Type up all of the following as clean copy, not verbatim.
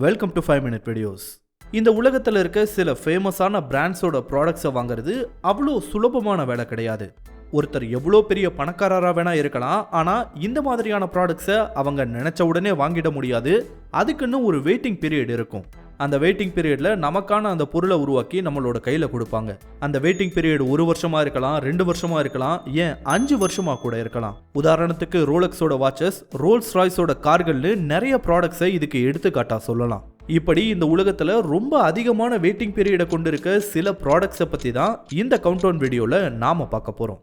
Welcome to 5 minute videos. இந்த உலகத்தில் இருக்க சில ஃபேமஸான பிராண்ட்ஸோட ப்ராடக்ட்ஸை வாங்குறது அவ்வளோ சுலபமான வேலை கிடையாது. ஒருத்தர் எவ்வளோ பெரிய பணக்காரராக வேணா இருக்கலாம், ஆனால் இந்த மாதிரியான ப்ராடக்ட்ஸை அவங்க நினச்ச உடனே வாங்கிட முடியாது. அதுக்குன்னு ஒரு வெயிட்டிங் பீரியட் இருக்கும். அந்த வெயிட்டிங் பீரியடில் நமக்கான அந்த பொருளை உருவாக்கி நம்மளோட கையில் கொடுப்பாங்க. அந்த வெயிட்டிங் பீரியட் 1 வருஷமாக இருக்கலாம், 2 வருஷமாக இருக்கலாம், ஏன் 5 வருஷமாக கூட இருக்கலாம். உதாரணத்துக்கு ரோலக்ஸோட வாட்சஸ், ரோல்ஸ் ராய்ஸோட கார்கள்னு நிறைய ப்ராடக்ட்ஸை இதுக்கு எடுத்துக்காட்டா சொல்லலாம். இப்படி இந்த உலகத்தில் ரொம்ப அதிகமான வெயிட்டிங் பீரியடை கொண்டு இருக்க சில ப்ராடக்ட்ஸை பற்றி தான் இந்த கவுண்டவுன் வீடியோவில் நாம் பார்க்க போகிறோம்.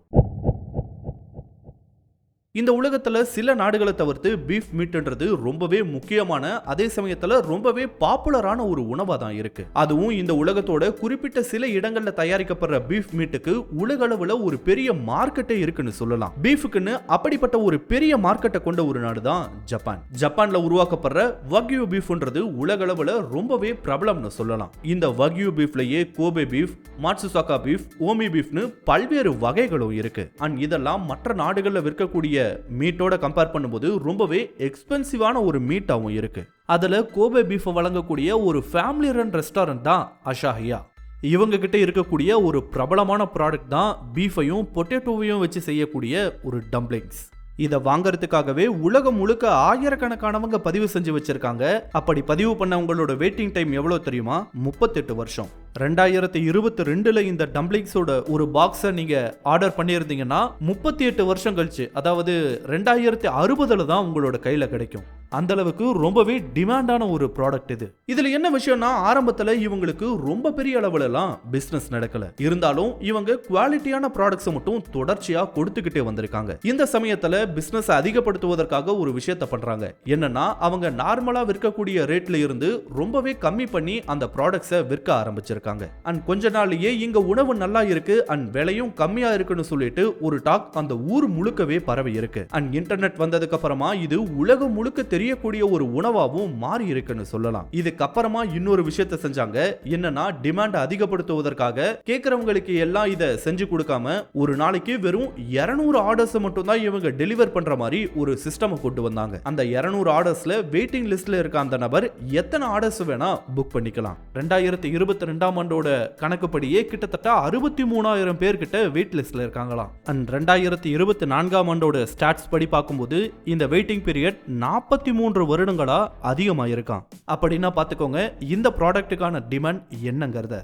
இந்த உலகத்தில் சில நாடுகளை தவிர்த்து பீஃப் மீட்ன்றது ரொம்பவே முக்கியமான, அதே சமயத்தில் ரொம்பவே பாப்புலரான ஒரு உணவாக தான் இருக்கு. அதுவும் இந்த உலகத்தோட குறிப்பிட்ட சில இடங்களில் தயாரிக்கப்படுற பீஃப் மீட்டுக்கு உலக அளவில் ஒரு பெரிய மார்க்கெட்டே இருக்குன்னு சொல்லலாம். பீஃபுக்குன்னு அப்படிப்பட்ட ஒரு பெரிய மார்க்கெட்டை கொண்ட ஒரு நாடு தான் ஜப்பான். ஜப்பான்ல உருவாக்கப்படுற வக்யூ பீஃப்ன்றது உலக அளவில் ரொம்பவே பிரபலம்னு சொல்லலாம். இந்த வக்யூ பீஃப்லயே கோபே பீஃப், மாட்சுசாகா பீஃப், ஓமி பீஃப்னு பல்வேறு வகைகளும் இருக்கு. அண்ட் இதெல்லாம் மற்ற நாடுகளில் விற்கக்கூடிய மீட்டோட கம்பேர் பண்ணும்போது ரொம்பவே எக்ஸ்பென்சிவான ஒரு மீட்டாவும் இருக்கு. அதுல கோபே பீஃப் வழங்கக்கூடிய ஒரு ஃபேமிலி ரன் ரெஸ்டாரண்ட் தான் அஷாஹியா. இவங்க கிட்ட இருக்கக்கூடிய ஒரு பிரபலமான ப்ராடக்ட் தான் பீஃபையும் பொட்டேட்டோவையும் வச்சு செய்யக்கூடிய ஒரு டம்ப்ளிங்ஸ். இதை வாங்கறதுக்காகவே உலகம் முழுக்க ஆயிரக்கணக்கானவங்க பதிவு செஞ்சு வச்சிருக்காங்க. அப்படி பதிவு பண்ணவங்களோட வெயிட்டிங் டைம் எவ்வளவு தெரியுமா? 38 வருஷம். 2022ல இந்த டம்ப்ளிங்ஸோட ஒரு பாக்ஸை நீங்க ஆர்டர் பண்ணியிருந்தீங்கன்னா 38 வருஷம் கழிச்சு, அதாவது 2060ல தான் உங்களோட கையில கிடைக்கும். அந்த அளவுக்கு ரொம்பவே டிமாண்டான ஒரு ப்ராடக்ட் இது. இதுல என்ன விஷயம்னா, ஆரம்பத்துல இவங்களுக்கு ரொம்ப பெரிய அளவுல எல்லாம் பிசினஸ் நடக்கல. இருந்தாலும் இவங்க குவாலிட்டியான ப்ராடக்ட்ஸ் மட்டும் தொடர்ச்சியா கொடுத்துக்கிட்டே வந்திருக்காங்க. இந்த சமயத்துல பிசினஸ் அதிகப்படுத்துவதற்காக ஒரு விஷயத்தை பண்றாங்க. என்னன்னா, அவங்க நார்மலா விற்கக்கூடிய ரேட்ல இருந்து ரொம்பவே கம்மி பண்ணி அந்த ப்ராடக்ட்ஸை விற்க ஆரம்பிச்சிருக்காங்க. அண்ட் கொஞ்ச நாள்லயே இங்க உணவு நல்லா இருக்கு அண்ட் விலையும் கம்மியா இருக்குன்னு சொல்லிட்டு ஒரு டாக் அந்த ஊர் முழுக்கவே பரவி இருக்கு. அண்ட் இன்டர்நெட் வந்ததுக்கு அப்புறமா இது உலகம் முழுக்க தெரியக்கூடிய ஒரு உணவாவும் மாறி இருக்குன்னு சொல்லலாம். இதுக்கு அப்புறமா இன்னொரு விஷயத்தை செஞ்சாங்க. என்னன்னா, டிமாண்ட் அதிகப்படுத்துவதற்காக கேட்கறவங்களுக்கு எல்லாம் இதை செஞ்சு கொடுக்காம ஒரு நாளைக்கு வெறும் 200 ஆர்டர்ஸ் மட்டும் தான் இவங்க டெலிவர் பண்ற மாதிரி ஒரு சிஸ்டம் கொண்டு வந்தாங்க. அந்த 200 ஆர்டர்ஸ்ல வெயிட்டிங் லிஸ்ட்ல இருக்க அந்த நபர் எத்தனை ஆர்டர்ஸ் வேணா புக் பண்ணிக்கலாம். 2022 ஆண்டோட கணக்குப்படியே கிட்டத்தட்ட 63,000 பேர் கிட்ட வெயிட் லிஸ்ட்ல இருக்காங்களாம். அண்ட் 2024 ஆண்டோட ஸ்டாட்ஸ் படி பார்க்கும்போது இந்த வெயிட்டிங் பீரியட் 43 வருடங்களா அதிகமாயிருக்கான். அப்படின்னா பாத்துக்கோங்க இந்த ப்ராடக்ட்டுக்கான டிமாண்ட் என்னங்கிறத.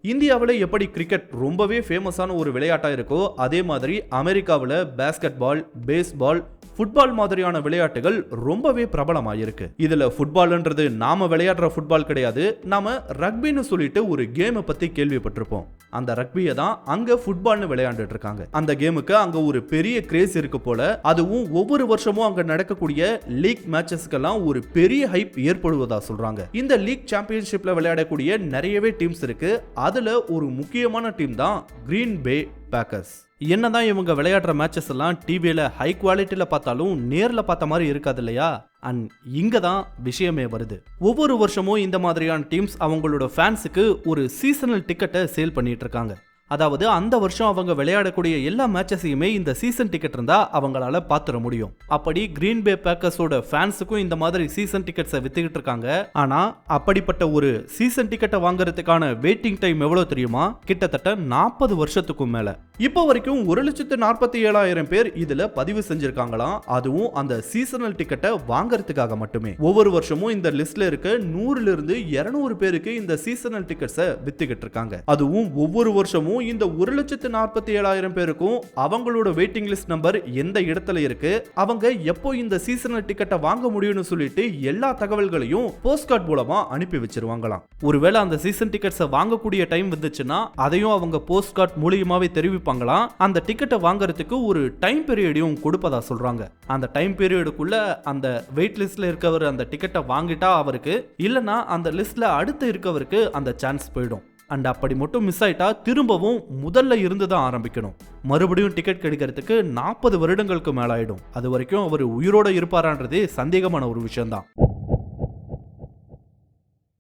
இந்தியாவில் எப்படி கிரிக்கெட் ரொம்பவே ஃபேமஸான ஒரு விளையாட்டா இருக்கோ, அதே மாதிரி அமெரிக்காவில் பேஸ்கெட் பால், பேஸ்பால், ஃபுட்பால் மாதிரியான விளையாட்டுகள் ரொம்பவே பிரபலமாயிருக்கு. இதுல ஃபுட்பால்ன்றது நாம விளையாடுற ஃபுட்பால் கிடையாது. நாம ரக்பின்னு சொல்லிட்டு ஒரு கேமை பத்தி கேள்விப்பட்டிருப்போம். அந்த ரக்பியை தான் அங்க ஃபுட்பால்னு விளையாண்டுட்டு இருக்காங்க. அந்த கேமுக்கு அங்க ஒரு பெரிய கிரேஸ் இருக்கு போல. அதுவும் ஒவ்வொரு வருஷமும் அங்க நடக்கக்கூடிய லீக் மேட்சஸ்க்கெல்லாம் ஒரு பெரிய ஹைப் ஏற்படுவதா சொல்றாங்க. இந்த லீக் சாம்பியன்ஷிப்ல விளையாடக்கூடிய நிறையவே டீம்ஸ் இருக்கு. அதுல ஒரு முக்கியமான டீம் தான் கிரீன் பே பேக்கர்ஸ். என்னதான் இவங்க விளையாடுற மேட்சஸ் எல்லாம் டிவியில ஹை குவாலிட்டியில பார்த்தாலும் நேர்ல பார்த்த மாதிரி இருக்காது இல்லையா? அண்ட் இங்க தான் விஷயமே வருது. ஒவ்வொரு வருஷமும் இந்த மாதிரியான டீம்ஸ் அவங்களோட ஃபேன்ஸுக்கு ஒரு சீசனல் டிக்கெட்டை சேல் பண்ணிட்டு இருக்காங்க. அதாவது அந்த வருஷம் அவங்க விளையாடக்கூடிய எல்லா மேட்சஸையுமே இந்த சீசன் டிக்கெட் இருந்தா அவங்களால பாத்துற முடியும். அப்படி கிரீன் பே பேக்கர்ஸோட ஃபேன்ஸுக்கும் இந்த மாதிரி சீசன் டிக்கெட்ஸை வித்துக்கிட்டு இருக்காங்க. ஆனா அப்படிப்பட்ட ஒரு சீசன் டிக்கெட்டை வாங்குறதுக்கான வெயிட்டிங் டைம் எவ்வளவு தெரியுமா? கிட்டத்தட்ட 40 வருஷத்துக்கும் மேல. இப்போ வரைக்கும் 1,47,000 பேர் இதுல பதிவு செஞ்சிருக்காங்களாம். அதுவும் அந்த சீசனல் டிக்கெட்டை வாங்கறதுக்காக மட்டுமே. ஒவ்வொரு வருஷமும் இந்த லிஸ்ட்ல இருக்க 100ல இருந்து 200 பேருக்கு இந்த சீசனல் டிக்கெட்ஸை வித்துக்கிட்டு இருக்காங்க. அதுவும் ஒவ்வொரு வருஷமும் இந்த 1,47,000 பேருக்கும் அவங்களோட வெயிட்டிங் லிஸ்ட் நம்பர் எந்த இடத்துல இருக்கு, அவங்க எப்போ இந்த சீசனல் டிக்கெட்டை வாங்க முடியும்னு சொல்லிட்டு எல்லா தகவல்களையும் போஸ்ட் கார்டு மூலமா அனுப்பி வச்சிருவாங்களாம். ஒருவேளை அந்த சீசன் டிக்கெட்ஸை வாங்கக்கூடிய டைம் வந்துச்சுன்னா அதையும் அவங்க போஸ்ட் கார்டு மூலியமாவே தெரிவிப்பாங்களாம். அந்த டிக்கெட்டை வாங்குறதுக்கு ஒரு டைம் பீரியடையும் கொடுப்பதா சொல்றாங்க. அந்த டைம் பீரியடுக்குள்ள அந்த வெயிட் லிஸ்ட்ல இருக்கவர் அந்த டிக்கெட்டை வாங்கிட்டா அவருக்கு, இல்லனா அந்த லிஸ்ட்ல அடுத்து இருக்கவருக்கு அந்த சான்ஸ் போயிடும். அண்ட் அப்படி மட்டும் மிஸ் ஆயிட்டா திரும்பவும் முதல்ல இருந்து தான் ஆரம்பிக்கணும். மறுபடியும் டிக்கெட் கிடைக்கிறதுக்கு 40 வருடங்களுக்கு மேல ஆயிடும். அது வரைக்கும் அவர் உயிரோட இருப்பாரான்றதே சந்தேகமான ஒரு விஷயம் தான்.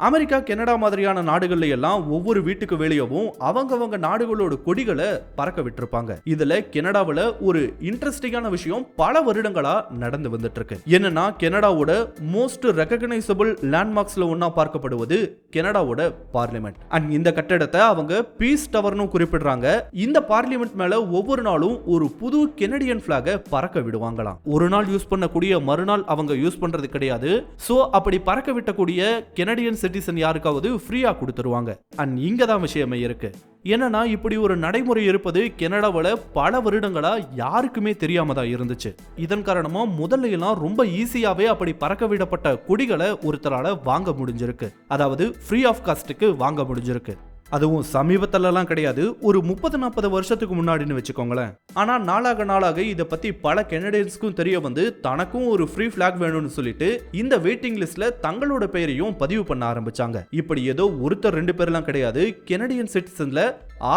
அமெரிக்கா, கனடா மாதிரியான நாடுகள்ல எல்லாம் ஒவ்வொரு வீட்டுக்கு வெளியவும் அவங்க நாடுகளோட கொடிகளை பறக்க விட்டுருப்பாங்க. இதுல கனடாவுல ஒரு இன்ட்ரெஸ்டிங்கான விஷயம் பல வருடங்களா நடந்து வந்துட்டு இருக்கு. என்னன்னா, கனடாவோட மோஸ்ட் ரெகக்னைசபிள் லேண்ட்மார்க்ஸ்ல ஒன்னா பார்க்கப்படுவது கனடாவோட பார்லிமெண்ட். அண்ட் இந்த கட்டடத்தை அவங்க பீஸ் டவர்னு குறிப்பிடுறாங்க. இந்த பார்லிமெண்ட் மேல ஒவ்வொரு நாளும் ஒரு புது கெனடியன் பிளாக பறக்க விடுவாங்களாம். ஒரு நாள் யூஸ் பண்ணக்கூடிய மறுநாள் அவங்க யூஸ் பண்றது கிடையாது. சோ அப்படி பறக்க விட்டக்கூடிய கெனடியன் சிட்டிசன் யாருக்காவது ஃப்ரீயா கொடுத்துருவாங்க. அண்ட் இங்க தான் விஷயமே இருக்கு. என்னன்னா, இப்படி ஒரு நடைமுறை இருப்பது கனடாவில் பல வருடங்களா யாருக்குமே தெரியாம தான் இருந்துச்சு. இதன் காரணமா முதல்ல எல்லாம் ரொம்ப ஈஸியாவே அப்படி பறக்க விடப்பட்ட கொடிகளை ஒருத்தரால வாங்க முடிஞ்சிருக்கு. அதாவது ஃப்ரீ ஆஃப் காஸ்ட்டுக்கு வாங்க முடிஞ்சிருக்கு. அதுவும் சமீபத்திலலாம் கிடையாது, ஒரு 30-40 வருஷத்துக்கு முன்னாடின்னு வச்சுக்கோங்களேன். ஆனா நாளாக இதை பத்தி பல கெனடியன்ஸ்க்கும் தெரிய வந்து தனக்கும் ஒரு ஃப்ரீ பிளாக் வேணும்னு சொல்லிட்டு இந்த வெயிட்டிங் லிஸ்ட்ல தங்களோட பெயரையும் பதிவு பண்ண ஆரம்பிச்சாங்க. இப்படி ஏதோ ஒருத்தர் 2 பேர்லாம் கிடையாது, கெனடியன் சிட்டிசன்ல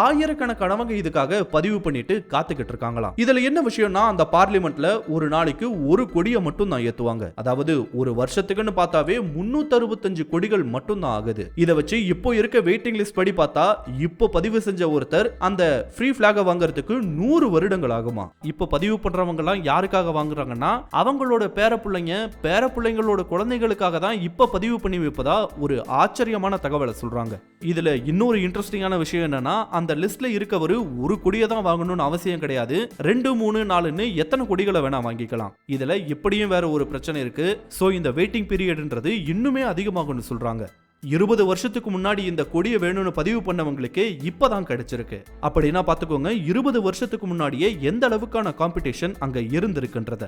ஆயிரக்கணக்கானவங்க இதுக்காக பதிவு பண்ணிட்டு காத்துக்கிட்டு இருக்காங்களாம். இதுல என்ன விஷயம்னா, அந்த பார்லிமெண்ட்ல ஒரு நாளைக்கு ஒரு கொடியை மட்டும் தான் ஏத்துவாங்க. அதாவது ஒரு வருஷத்துக்குன்னு பார்த்தாவே 365 கொடிகள் மட்டும் தான் ஆகுது. இதை வச்சு இப்போ இருக்க வெயிட்டிங் லிஸ்ட் படி பார்த்தா இப்போ பதிவு செஞ்ச ஒருத்தர் அந்த ஃப்ரீ பிளாக வாங்குறதுக்கு 100 வருடங்கள் ஆகுமா. இப்போ பதிவு பண்றவங்க எல்லாம் யாருக்காக வாங்குறாங்கன்னா, அவங்களோட பேரப்பிள்ளைங்களோட குழந்தைகளுக்காக தான் இப்ப பதிவு பண்ணி வைப்பதா ஒரு ஆச்சரியமான தகவலை சொல்றாங்க. இதுல இன்னொரு இன்ட்ரெஸ்டிங்கான விஷயம் என்னன்னா, அந்த லிஸ்ட்ல இருக்கவரு ஒரு கொடியை தான் வாங்கணும்னு அவசியம் கிடையாது. 2, 3, 4ன்னு எத்தனை கொடிகளை வேணா வாங்கிக்கலாம். இதுல இப்படியும் வேற ஒரு பிரச்சனை இருக்கு. சோ இந்த வெயிட்டிங் பீரியட்ன்றது இன்னுமே அதிகமாகும்னு சொல்றாங்க. 20 வருஷத்துக்கு முன்னாடி இந்த கொடியை வேணும்னு பதிவு பண்ணவங்களுக்கு இப்பதான் கிடைச்சிருக்கு. அப்படின்னா பாத்துக்கோங்க, 20 வருஷத்துக்கு முன்னாடியே எந்த அளவுக்கான காம்படிஷன் அங்க இருந்திருக்குன்றத.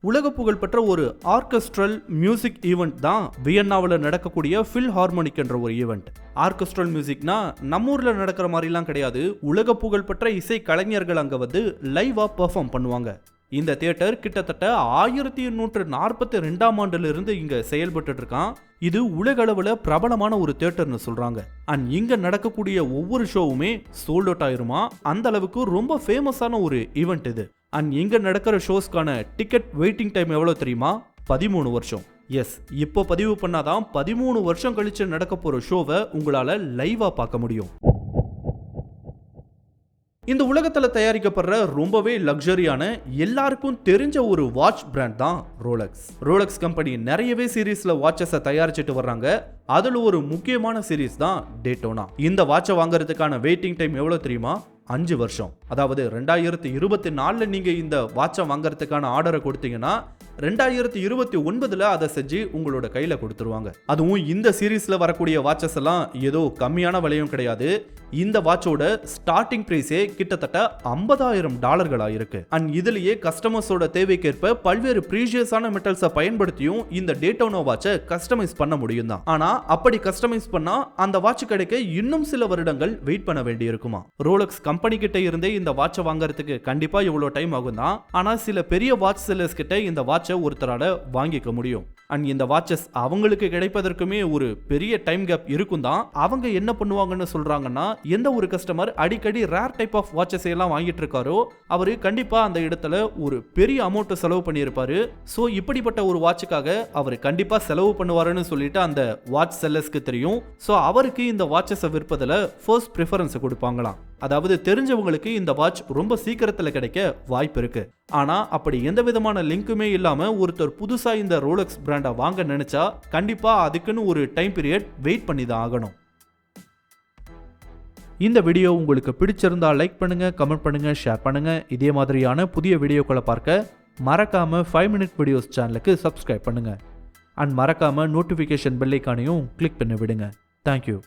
உலக புகழ்பெற்ற ஒரு ஆர்கெஸ்ட்ரல் மியூசிக் ஈவெண்ட் தான் வியன்னாவில் நடக்கக்கூடிய ஃபில் ஹார்மோனிக் என்ற ஒரு ஈவெண்ட். ஆர்கெஸ்ட்ரல் மியூசிக்னா நம்ம ஊர்ல நடக்கிற மாதிரிலாம் கிடையாது. உலக புகழ்பெற்ற இசை கலைஞர்கள் அங்க வந்து லைவா பெர்ஃபார்ம் பண்ணுவாங்க. இந்த தியேட்டர் கிட்டத்தட்ட 1842ஆம் ஆண்டுல இருந்து இங்க செயல்பட்டு இருக்கான். இது உலக அளவுல பிரபலமான ஒரு தியேட்டர்னு சொல்றாங்க. அண்ட் இங்க நடக்கக்கூடிய ஒவ்வொரு ஷோவுமே சோல்ட் அவுட் ஆயிருமா. அந்த அளவுக்கு ரொம்ப ஃபேமஸான ஒரு ஈவெண்ட் இது. அண்ட் இங்க நடக்கிற ஷோஸ்க்கான டிக்கெட் வெயிட்டிங் டைம் எவ்வளவு தெரியுமா? 13 வருஷம். எஸ், இப்போ பதிவு பண்ணாதான் 13 வருஷம் கழிச்சு நடக்க போற ஷோவை உங்களால லைவா பார்க்க முடியும். இந்த உலகத்துல தயாரிக்கப்படுற ரொம்பவே லக்ஸரியான எல்லாருக்கும் தெரிஞ்ச ஒரு வாட்ச் பிராண்ட் தான் ரோலக்ஸ். ரோலக்ஸ் கம்பெனி நிறையவே சீரீஸ்ல வாட்சஸை தயாரிச்சுட்டு வர்றாங்க. அதுல ஒரு முக்கியமான சீரீஸ் தான் டேட்டோனா. இந்த வாட்சை வாங்குறதுக்கான வெயிட்டிங் டைம் எவ்வளவு தெரியுமா? 5 வருஷம். அதாவது 2024 நீங்க இந்த வாட்சை வாங்கறதுக்கான ஆர்டரை கொடுத்தீங்கன்னா 2029 அதை செஞ்சு உங்களோட கையில கொடுத்துருவாங்க. அதுவும் இந்த சீரீஸ்ல வரக்கூடிய வாட்சஸ் எல்லாம் ஏதோ கம்மியான விலையும் கிடையாது. இந்த வாட்சோட ஸ்டார்டிங் பிரைஸே கிட்டத்தட்ட $50,000 இருக்கு. அண்ட் இதுலயே கஸ்டமர்ஸோட தேவைக்கேற்ப பல்வேறு பிரீஷியஸான மெட்டல்ஸை பயன்படுத்தியும் இந்த டேட்டோனா வாட்சை கஸ்டமைஸ் பண்ண முடியும் தான். ஆனா அப்படி கஸ்டமைஸ் பண்ணா அந்த வாட்ச் கிடைக்க இன்னும் சில வருடங்கள் வெயிட் பண்ண வேண்டி இருக்குமா. ரோலக்ஸ் கம்பெனி கிட்ட இருந்தே இந்த வாட்சை வாங்குறதுக்கு கண்டிப்பா இவ்வளவு டைம் ஆகும் தான். ஆனா சில பெரிய வாட்ச் செல்லர்ஸ் கிட்ட இந்த வாட்சை ஒருத்தரால வாங்கிக்க முடியும். அண்ட் இந்த வாட்சஸ் அவங்களுக்கு கிடைப்பதற்குமே ஒரு பெரிய டைம் கேப் இருக்கும் தான். அவங்க என்ன பண்ணுவாங்கன்னு சொல்றாங்கன்னா, எந்த ஒரு கஸ்டமர் அடிக்கடி ரேர் டைப் ஆஃப் வாட்சஸ் எல்லாம் வாங்கிட்டு இருக்காரோ அவரு கண்டிப்பா அந்த இடத்துல ஒரு பெரிய அமௌண்ட் செலவு பண்ணியிருப்பாரு. சோ இப்படிப்பட்ட ஒரு வாட்சுக்காக அவர் கண்டிப்பா செலவு பண்ணுவாருன்னு சொல்லிட்டு அந்த வாட்ச் செல்லர்ஸ்க்கு தெரியும். சோ அவருக்கு இந்த வாட்சஸை விற்பதுல ஃபர்ஸ்ட் ப்ரிஃபரன்ஸ் கொடுப்பாங்களாம். அதாவது தெரிஞ்சவங்களுக்கு இந்த வாட்ச் ரொம்ப சீக்கிரத்துல கிடைக்க வாய்ப்பு இருக்கு. ஆனா அப்படி எந்த விதமான லிங்க்குமே இல்லாம ஒருத்தர் புதுசா இந்த ரோலக்ஸ் பிராண்டை வாங்க நினைச்சா கண்டிப்பா அதுக்குன்னு ஒரு டைம் பீரியட் வெயிட் பண்ணி தான் ஆகணும். இந்த வீடியோ உங்களுக்கு பிடிச்சிருந்தா லைக் பண்ணுங்க, கமெண்ட் பண்ணுங்க, ஷேர் பண்ணுங்க. இதே மாதிரியான புதிய வீடியோக்களை பார்க்க மறக்காம 5 Minute Videos சேனலுக்கு சப்ஸ்கிரைப் பண்ணுங்க. அண்ட் மறக்காம நோட்டிஃபிகேஷன் பெல் ஐகானையும் கிளிக் பண்ணி விடுங்க. தேங்க்யூ.